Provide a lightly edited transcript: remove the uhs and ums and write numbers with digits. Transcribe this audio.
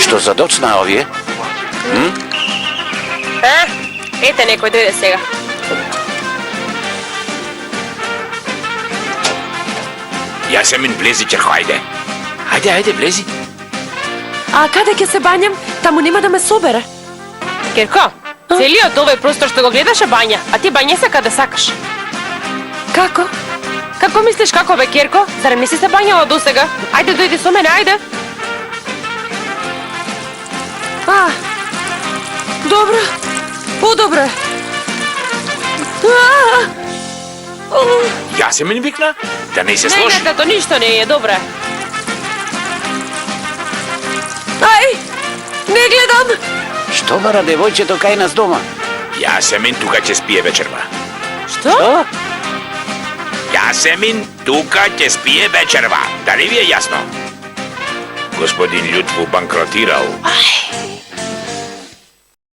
Што задоцна овие? Ете, некој дојде сега. Јасемин, влези, Черко, ајде. Ајде, влези. А каде ќе се бањам? Таму нема да ме собере. Керко, целиот овој простор што го гледаш е бања, а ти бање се каде сакаш. Како? Како мислиш како бе, Керко? Зарем не си се бањала досега? Ајде, дојди со мене, ајде. Добро. Подобро. Јасемин викна? Да не се сложи. Не, тато, ништо не е, добре. Ај, не гледам. Што бара девојчето кај нас дома? Јасемин тука ќе спие вечерва. Што? Јасемин тука ќе спие вечерва. Дали ви е јасно? Господин Љутву банкротирал.